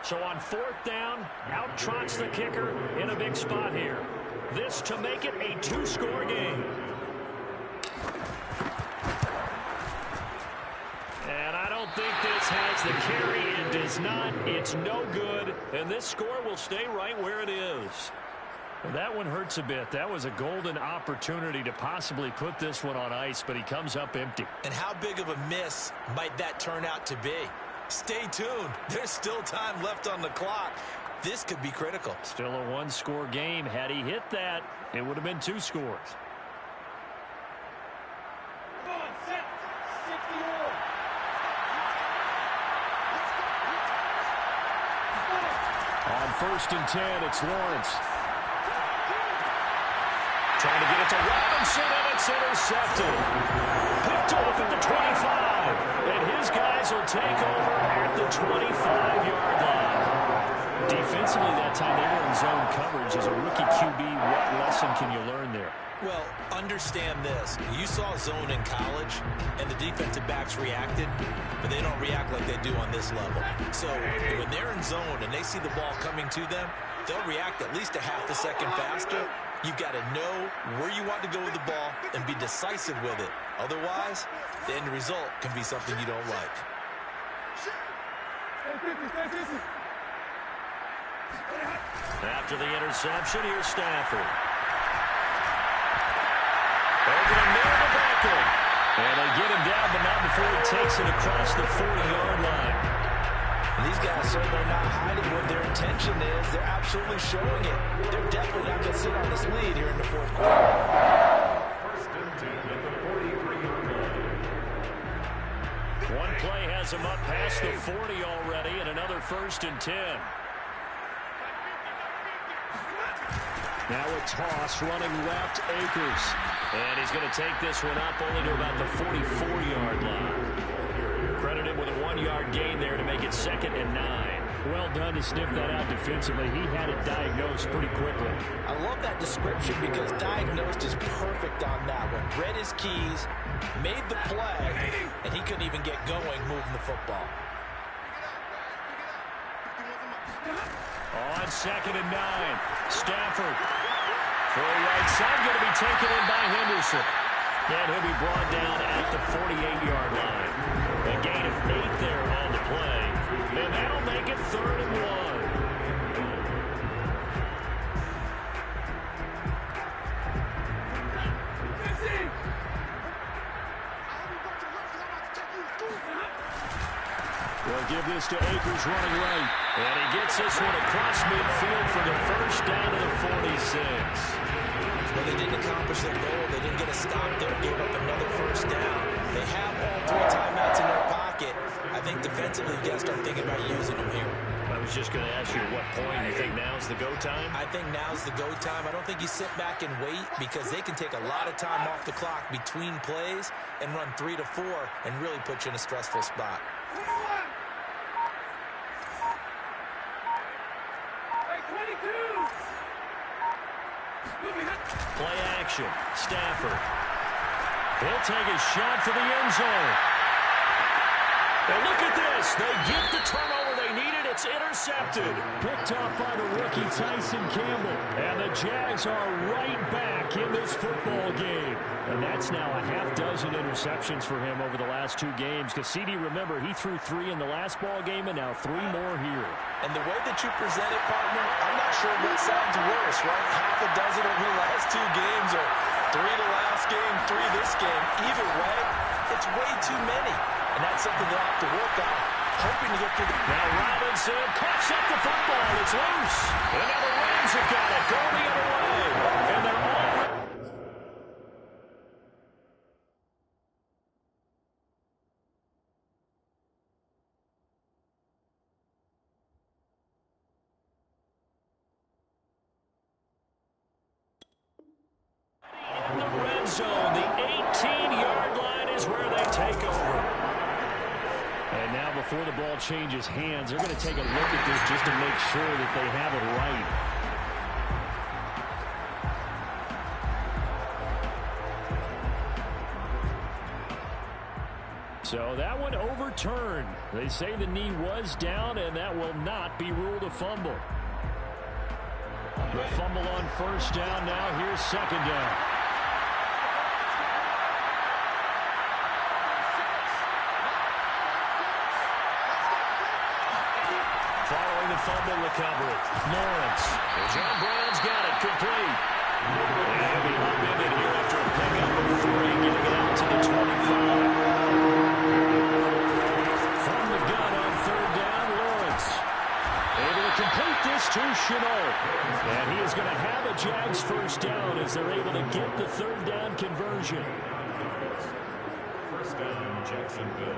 So on fourth down, out trots the kicker in a big spot here. This to make it a two-score game. And I don't think this has the carry. It does not. It's no good. And this score will stay right where it is. Well, that one hurts a bit. That was a golden opportunity to possibly put this one on ice, but he comes up empty. And how big of a miss might that turn out to be? Stay tuned. There's still time left on the clock. This could be critical. Still a one-score game. Had he hit that, it would have been two scores. On 1st and 10, it's Lawrence. Trying to get it to Robinson, and it's intercepted. Picked off at the 25. And his guys will take over at the 25-yard line. Defensively that time, they were in zone coverage. As a rookie QB, what lesson can you learn there? Well, understand this. You saw zone in college, and the defensive backs reacted, but they don't react like they do on this level. So when they're in zone and they see the ball coming to them, they'll react at least a half a second faster. You've got to know where you want to go with the ball and be decisive with it. Otherwise, the end result can be something you don't like. After the interception, here's Stafford. Over the middle to Beckham. And they get him down, but not before he takes it across the 40-yard line. These guys certainly not hiding what their intention is. They're absolutely showing it. They're definitely not going to sit on this lead here in the fourth quarter. 1st and 10 at the 43-yard line. One play has him up past the 40 already, and another 1st and 10. Now a toss running left, Akers. And he's going to take this one up only to about the 44-yard line. Credit him with a 1-yard gain there to make it 2nd and 9. Well done to sniff that out defensively. He had it diagnosed pretty quickly. I love that description because diagnosed is perfect on that one. Read his keys, made the play, and he couldn't even get going moving the football. On 2nd and 9, Stafford. For a right side, going to be taken in by Henderson. And he'll be brought down at the 48-yard line. A gain of 8 there on the play. And that'll make it 3rd and 1. They'll give this to Akers running right. And he gets this one across midfield for the first down to the 46. Well, they didn't accomplish their goal. They didn't get a stop there. Gave up another first down. They have all 3 timeouts in their pocket. I think defensively, you got to start thinking about using them here. I was just going to ask you at what point you think now's the go time? I think now's the go time. I don't think you sit back and wait because they can take a lot of time off the clock between plays and run 3 to 4 and really put you in a stressful spot. Play action. Stafford. He'll take a shot for the end zone. And look at this. They get the turnover they needed. It's intercepted. Picked off by the rookie Tyson Campbell. And the Jags are right back in this football game. And that's now a half-dozen interceptions for him over the last 2 games. Cassidy, remember, he threw 3 in the last ball game and now 3 more here. And the way that you present it, partner, I'm not sure what sounds worse, right? Half a dozen over the last 2 games or 3 the last game, 3 this game. Either way, it's way too many. And that's something they'll have to work on, hoping to get through the... Now Robinson coughs up the football. It's loose. And now the Rams have got it. Go the other way. And they're all... In the red zone, the 18-yard And now before the ball changes hands, they're going to take a look at this just to make sure that they have it right. So that one overturned. They say the knee was down, and that will not be ruled a fumble. The fumble on first down. Now here's second down. Following the fumble recovery, Lawrence. John Brown's got it complete. And he'll be upended here after a pickup of 3, getting it out to the 25. From the gun on third down, Lawrence. Able to complete this to Shenault. And he is going to have a Jags first down as they're able to get the third down conversion. First down, Jacksonville.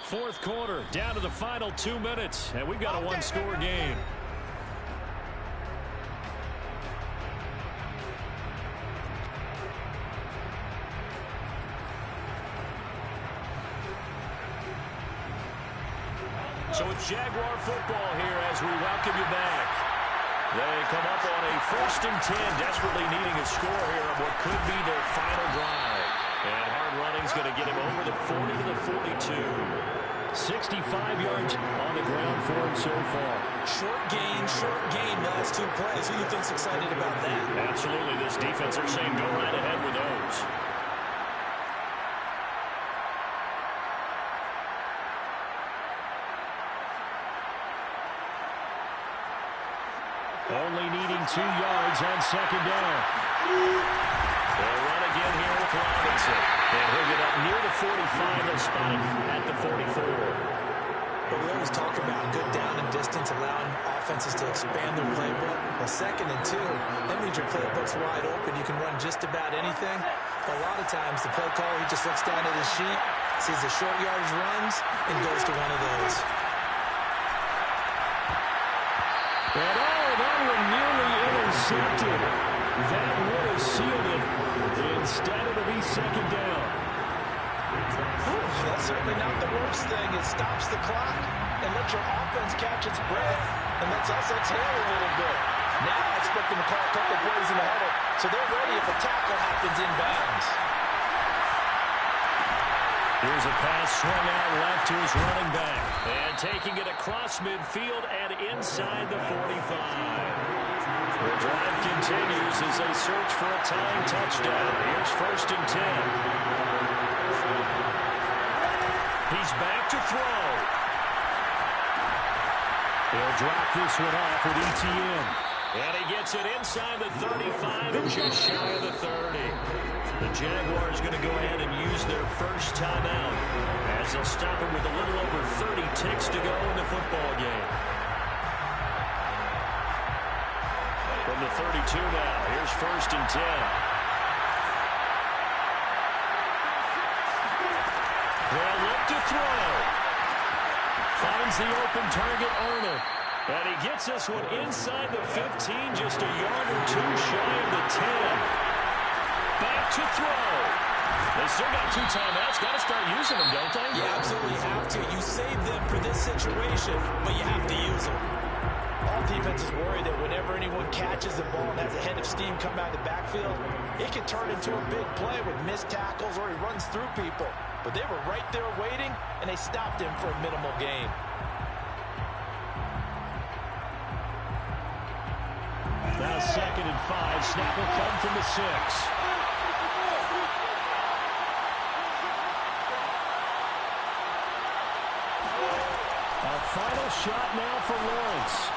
Fourth quarter, down to the final 2 minutes, and we've got a one-score game. So it's Jaguar football here as we welcome you back. They come up on a 1st and 10, desperately needing a score here on what could be their final drive. And hard running's going to get him over the 40 to the 42. 65 yards on the ground for him so far. Short gain, last 2 plays. Who do you think's excited about that? Absolutely. This defense, they're saying go right ahead with those. Only needing 2 yards on second down. They'll run again here with Robinson. And he'll get up near the 45. They'll spot him at the 44. But we always talk about good down and distance, allowing offenses to expand their playbook. Well, 2nd and 2, that means your playbook's wide open. You can run just about anything. But a lot of times, the play caller, he just looks down at his sheet, sees the short yardage runs, and goes to one of those. And that one nearly intercepted. That would have sealed it. Instead, it'll be second down. That's certainly not the worst thing. It stops the clock and lets your offense catch its breath and lets us exhale a little bit. Now I expect them to call a couple plays in the huddle so they're ready if a tackle happens in bounds. Here's a pass swung out left to his running back. And taking it across midfield and inside the 45. The drive continues as they search for a tying touchdown. Here's 1st and 10. He's back to throw. He'll drop this one off with ETN. And he gets it inside the 35 and just shy of the 30. The Jaguars going to go ahead and use their first timeout as they'll stop it with a little over 30 ticks to go in the football game. From the 32 now, here's 1st and 10. They'll look to throw. Finds the open target, Arnold. And he gets this one inside the 15, just a yard or 2 shy of the 10. Back to throw. They still got 2 timeouts. Got to start using them, don't they? You absolutely have to. You save them for this situation, but you have to use them. All defenses worry that whenever anyone catches the ball and has a head of steam come out of the backfield, it can turn into a big play with missed tackles or he runs through people. But they were right there waiting, and they stopped him for a minimal gain. Now 2nd and 5. Snap will come from the 6. A final shot now for Lawrence.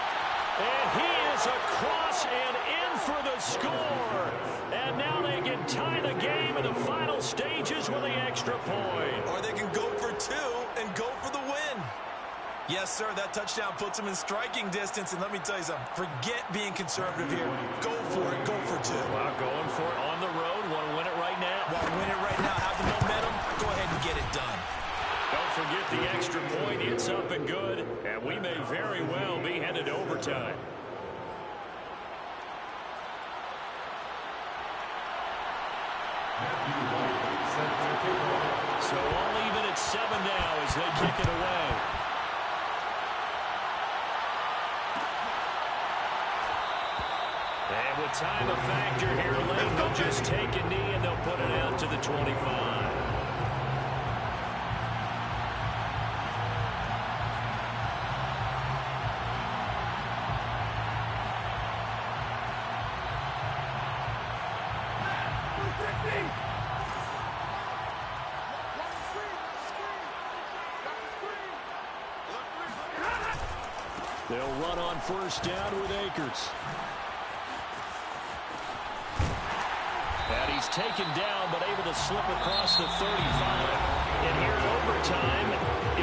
And he is across and in for the score. And now they can tie the game in the final stages with the extra point. Or they can go for 2 and go for the win. Yes, sir, that touchdown puts them in striking distance. And let me tell you something, forget being conservative here. Go for it, go for 2. Well, going for it on the road. Want to win it right now. Want to win it right now, have the momentum, go ahead and get it done. Don't forget the extra point. It's up and good. And we may very well be headed to overtime. 7 now as they kick it away. And with time a factor here late, they'll just take a knee and they'll put it out to the 25. They'll run on first down with Akers. And he's taken down, but able to slip across the 35. And here in overtime,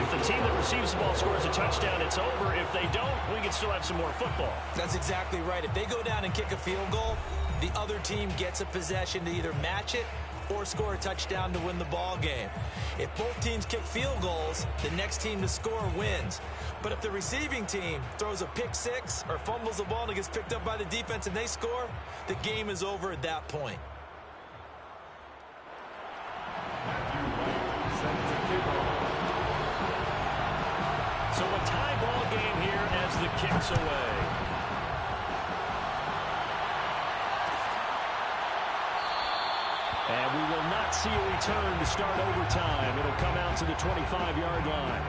if the team that receives the ball scores a touchdown, it's over. If they don't, we can still have some more football. That's exactly right. If they go down and kick a field goal, the other team gets a possession to either match it or score a touchdown to win the ball game. If both teams kick field goals, the next team to score wins. But if the receiving team throws a pick six or fumbles the ball and it gets picked up by the defense and they score, the game is over at that point. So a tie ball game here as the kick's away. And we will not see a return to start overtime. It'll come out to the 25-yard line.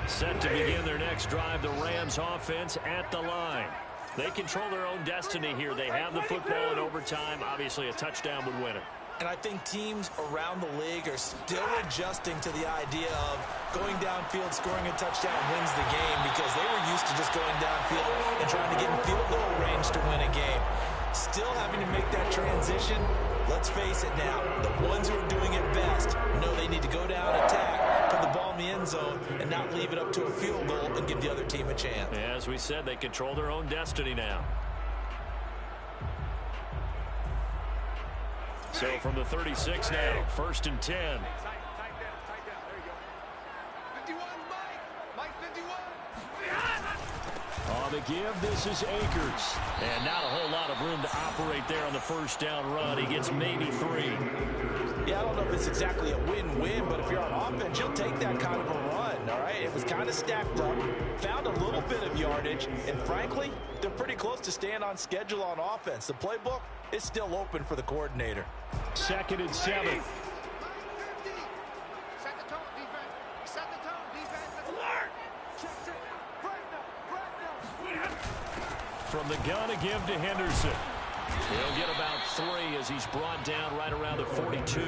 Set to begin their next drive, the Rams offense at the line. They control their own destiny here. They have the football in overtime. Obviously, a touchdown would win it. And I think teams around the league are still adjusting to the idea of going downfield, scoring a touchdown wins the game, because they were used to just going downfield and trying to get in field goal range to win a game. Still having to make that transition. Let's face it now, the ones who are doing it best know they need to go down, attack, put the ball in the end zone, and not leave it up to a field goal and give the other team a chance. As we said, they control their own destiny now. So from the 36 now, 1st and 10. Tight down. There you go. 51, Mike 51. On the give, this is Akers. And not a whole lot of room to operate there on the first down run. He gets maybe 3. Yeah, I don't know if it's exactly a win-win, but if you're on offense, you'll take that kind of a run, all right? It was kind of stacked up, found a little bit of yardage, and frankly, they're pretty close to staying on schedule on offense. The playbook is still open for the coordinator. 2nd and 7. Set the tone, defense. Set the tone, defense. Let's alert. Check it. From the gun, a give to Henderson. He'll get about 3 as he's brought down right around the 42.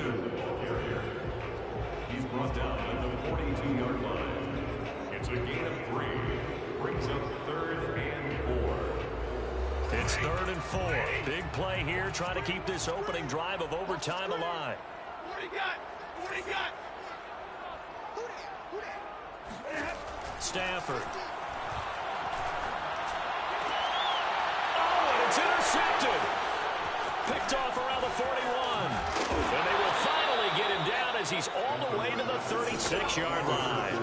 He's brought down at the 42-yard line. It's a gain of 3. Brings up 3rd and 4. It's 3rd and 4. Big play here, trying to keep this opening drive of overtime alive. What do you got? What do you got? Stafford. Oh, and it's intercepted. Picked off around the 41. And they will finally get him down as he's all the way to the 36-yard line.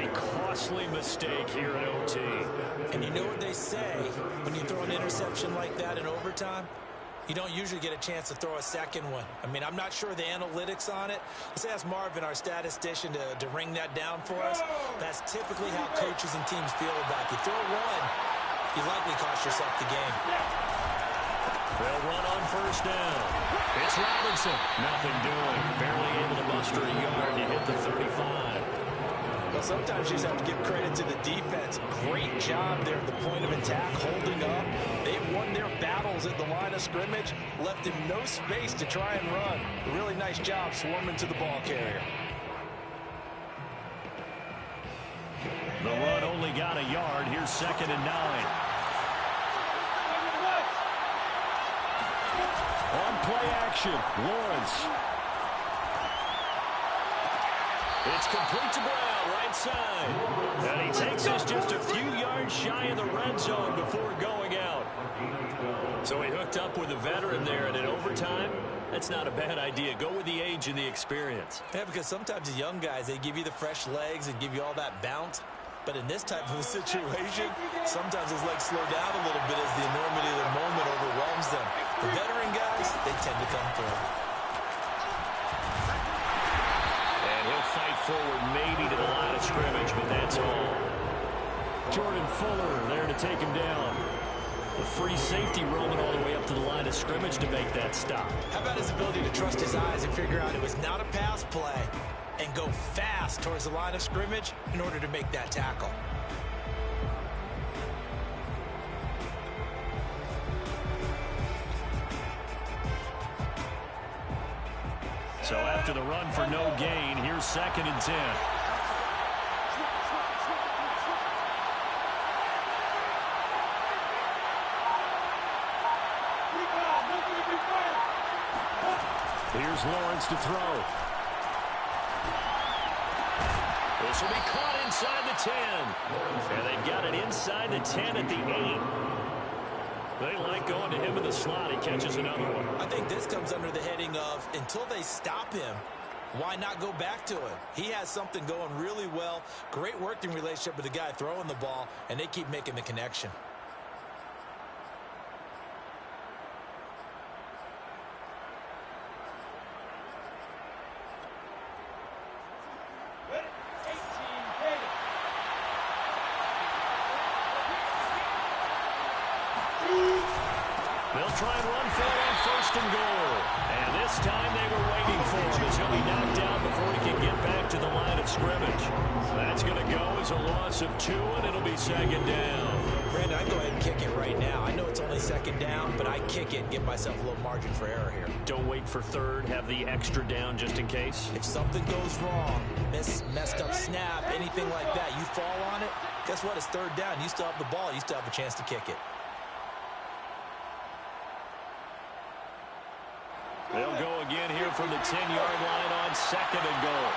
A costly mistake here in OT. And you know what they say when you throw an interception like that in overtime? You don't usually get a chance to throw a second one. I mean, I'm not sure the analytics on it. Let's ask Marvin, our statistician, to ring that down for us. That's typically how coaches and teams feel about it. You throw one, you likely cost yourself the game. They'll run on first down. It's Robinson. Nothing doing. Barely able to muster a yard to hit the 35. Well, sometimes you just have to give credit to the defense. Great job there at the point of attack, holding up. They've won their battles at the line of scrimmage, left him no space to try and run. A really nice job swarming to the ball carrier. The run only got a yard. Here's 2nd and 9. On play action, Lawrence. It's complete to Brown, right side. And he takes us just a few yards shy of the red zone before going out. So he hooked up with a veteran there, and in overtime, that's not a bad idea. Go with the age and the experience. Yeah, because sometimes the young guys, they give you the fresh legs and give you all that bounce. But in this type of a situation, sometimes his legs slow down a little bit as the enormity of the moment overwhelms them. The veteran guys, they tend to come through. And he'll fight forward maybe to the line of scrimmage, but that's all. Jordan Fuller there to take him down. The free safety roaming all the way up to the line of scrimmage to make that stop. How about his ability to trust his eyes and figure out it was not a pass play and go fast towards the line of scrimmage in order to make that tackle? So after the run for no gain, here's 2nd and 10. Here's Lawrence to throw. This will be caught inside the 10. And they've got it inside the 10 at the 8. They like going to him in the slot. He catches another one. I think this comes under the heading of, until they stop him, why not go back to him? He has something going really well. Great working relationship with the guy throwing the ball, and they keep making the connection. They'll try and run for it on 1st and goal. And this time they were waiting for him as he'll be knocked down before he can get back to the line of scrimmage. That's going to go as a loss of 2, and it'll be 2nd down. Brandon, I'd go ahead and kick it right now. I know it's only 2nd down, but I kick it and give myself a little margin for error here. Don't wait for 3rd. Have the extra down just in case. If something goes wrong, messed up snap, anything like that, you fall on it, guess what? It's 3rd down. You still have the ball. You still have a chance to kick it. They'll go again here from the 10-yard line on 2nd and goal.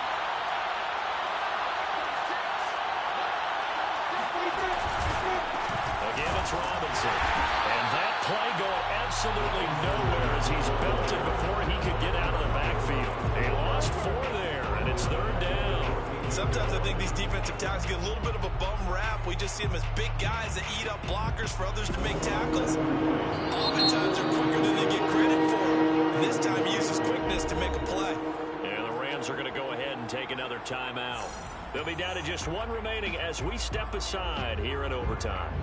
Again, it's Robinson. And that play going absolutely nowhere as he's belted before he could get out of the backfield. They lost 4 there, and it's 3rd down. Sometimes I think these defensive tackles get a little bit of a bum rap. We just see them as big guys that eat up blockers for others to make tackles. Oftentimes they're quicker than they get credit for. And this time he uses quickness to make a play. And the Rams are going to go ahead and take another timeout. They'll be down to just 1 remaining as we step aside here in overtime.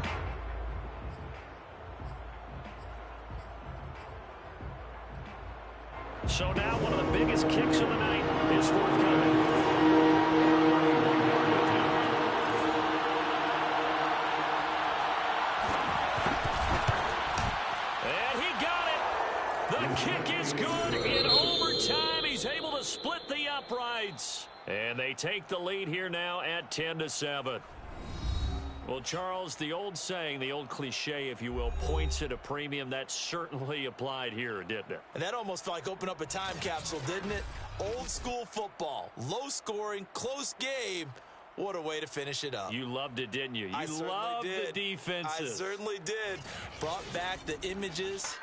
So now one of the biggest kicks of the night is forthcoming. And he got it. The kick is good in overtime. He's able to split the uprights. And they take the lead here now at 10-7. Well, Charles, the old saying, the old cliche, if you will, points at a premium, that certainly applied here, didn't it? And that almost felt like opened up a time capsule, didn't it? Old school football, low scoring, close game. What a way to finish it up. You loved it, didn't you? You I certainly loved did. the defenses. I certainly did. Brought back the images